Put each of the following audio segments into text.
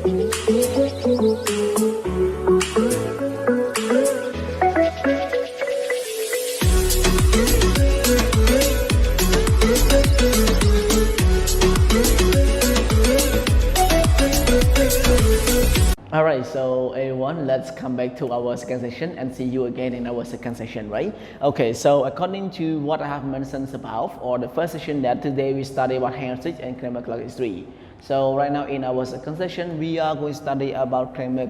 Alright, so everyone, let's come back to our second session and see you again in our second session, right? Okay, so according to what I have mentioned above, or the first session that today we study about heritage and grammar history. So right now in our second session, we are going to study about grammar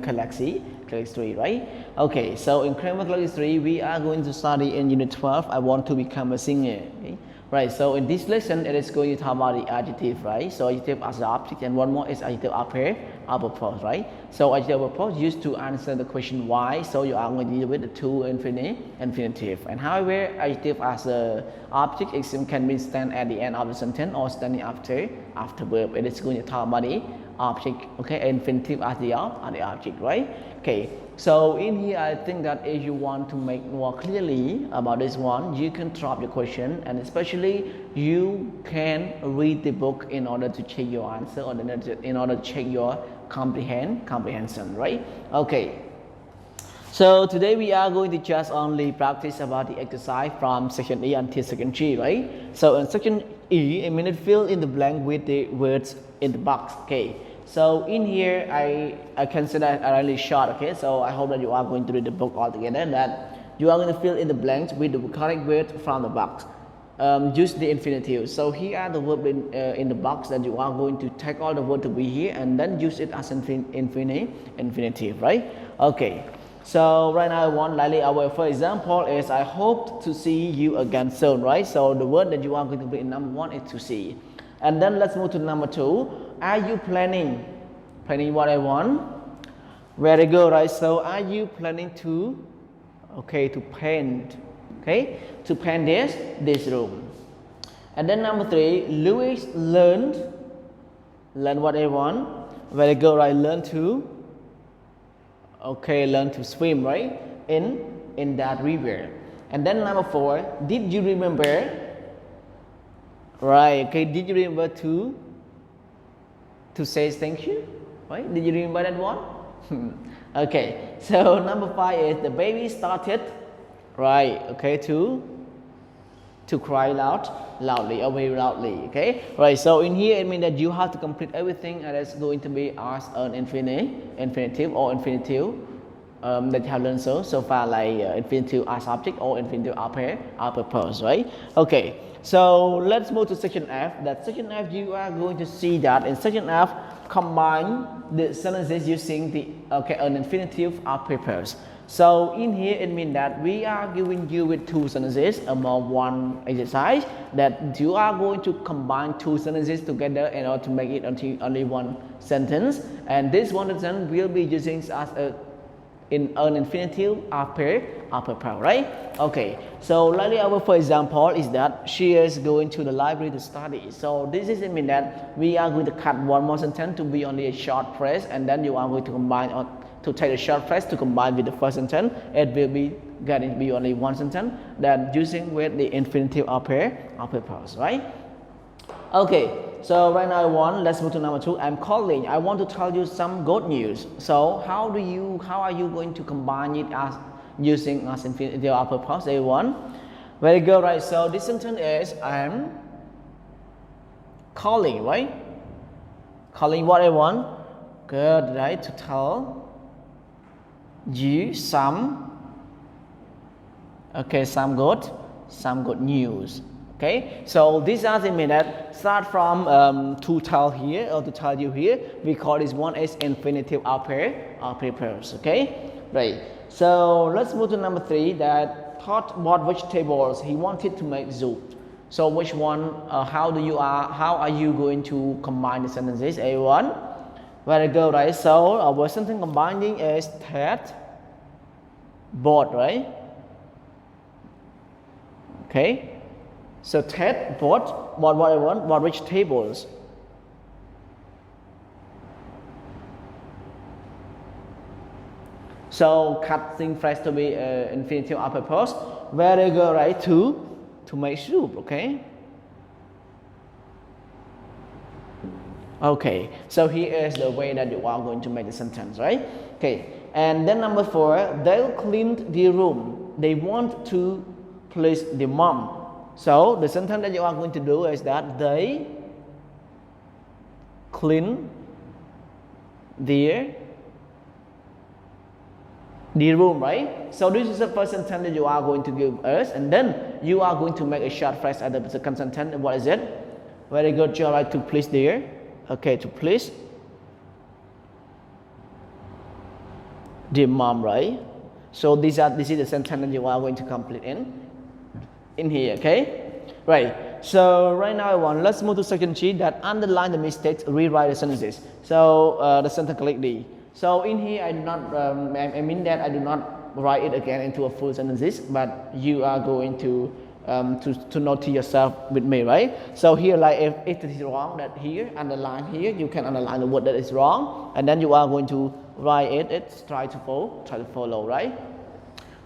history, right? Okay, so in grammar history, we are going to study in unit 12, I want to become a singer, okay? Right, so in this lesson, it is going to talk about the adjective, right? So adjective as the object, and one more is adjective upper pause, right? So adjective upper pause used to answer the question why. So you are going to deal with the two infinitive. And however, adjective as the object can be stand at the end of the sentence or standing after verb. It is going to talk about the object, okay? Infinitive as the object, right? Okay. So in here, I think that if you want to make more clearly about this one, you can drop your question, and especially you can read the book in order to check your answer or in order to check your comprehension, right? Okay. So today we are going to just only practice about the exercise from section E until section G, right? So in section E, a minute fill in the blank with the words in the box, okay? So in here, I consider it really short, okay? So I hope that you are going to read the book altogether, that you are going to fill in the blanks with the correct word from the box. Use the infinitive. So here are the words in the box that you are going to take all the word to be here and then use it as infinitive, right? Okay. So right now, our first example is I hope to see you again soon, right? So the word that you are going to put in number one is to see. And then let's move to number two. Are you planning what I want? Very good, right? So are you planning to, okay, to paint, okay, to paint this room? And then number three, Louis learn what I want. Very good, right? Learn to swim, right? In that river. And then number four, did you remember? Right, okay, did you remember to say thank you? Right? Did you remember that one? Okay, so number five is the baby started, right, okay, to cry loudly or very loudly, okay? Right, so in here it means that you have to complete everything and it's going to be as an infinitive or infinitive that you have learned so far, like infinitive as object or infinitive upper pause, right? Okay. So let's move to section F. That section F, you are going to see that in section F, combine the sentences using the an infinitive upper pause. So in here, it means that we are giving you with two sentences among one exercise, that you are going to combine two sentences together in order to make it into only one sentence. And this one sentence will be using as an infinitive upper pause, right? Okay, so likely our first example is that she is going to the library to study. So this is mean that we are going to cut one more sentence to be only a short phrase, and then you are going to combine or to take a short phrase to combine with the first sentence. It will be getting to be only one sentence, then using with the infinitive upper pause, right? Okay, so right now let's move to number two. I'm calling. I want to tell you some good news. So how are you going to combine it as using as infinitive upper pause? A1. Very good, right? So this sentence is I'm calling, right? Calling what I want. Good, right? To tell you some good news. Okay, so these are the minutes start from to tell here or to tell you here. We call this one as infinitive upper pause. Okay, right. So let's move to number three. That thought what vegetables he wanted to make soup. So which one? How are you going to combine the sentences? A1. Very good, right? So our sentence combining is that both, right? Okay. So Ted bought what I want, what vegetables. So cutting phrase to be infinitive upper pause. Very good, right? To make soup, okay? Okay, so here is the way that you are going to make the sentence, right? Okay, and then number 4, they'll clean the room. They want to please the mom. So the sentence that you are going to do is that they clean the room, right? So this is the first sentence that you are going to give us, and then you are going to make a short phrase at the second sentence. What is it? Very good job, right? To please dear. Okay, to please dear mom, right? So this is the sentence that you are going to complete in here, okay? Right. So right now let's move to second sheet, that underline the mistakes, rewrite the sentences. So the sentence correctly. So in here I do not I mean that I do not write it again into a full sentences, but you are going to note to yourself with me, right? So here, like if it is wrong, that here underline here, you can underline the word that is wrong, and then you are going to write it. Try to follow, right?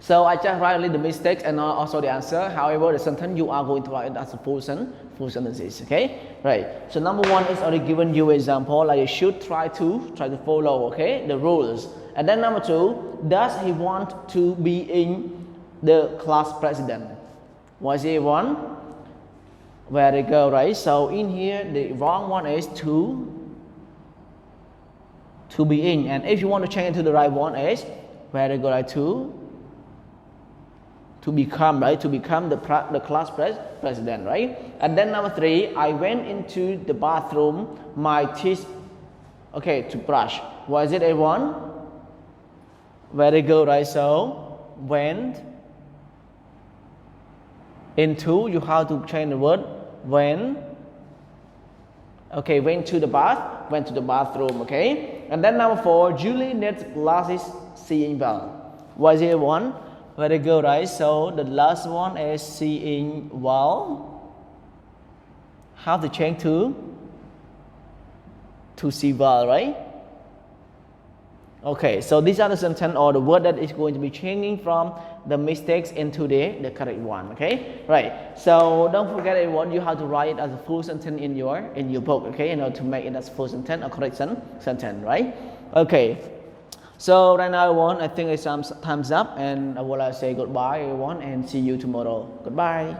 So I just write only the mistakes and also the answer. However, the sentence you are going to write it as a full sentences. Okay, right. So number 1 is already given you example, like you should try to follow, okay, the rules. And then number 2, does he want to be in the class president? Was he one? Very good, right? So in here the wrong one is to be in, and if you want to change it to the right one is very good, right? To become, right? To become the class president, right? And then number 3, I went into the bathroom, my teeth, okay, to brush. Was it A1? Very good, right? So went into, you have to change the word when. Okay, went to the bathroom, okay? And then number 4, Julie needs glasses seeing well. Was it one? Very good, right? So the last one is seeing well. How to change to see well, right? Okay, so these are the sentence or the word that is going to be changing from the mistakes into the correct one. Okay, right. So don't forget everyone, you have to write it as a full sentence in your book. Okay, in order to make it as full sentence or correct sentence, right? Okay. So right now everyone, I think it's time's up, and I will say goodbye everyone and see you tomorrow. Goodbye.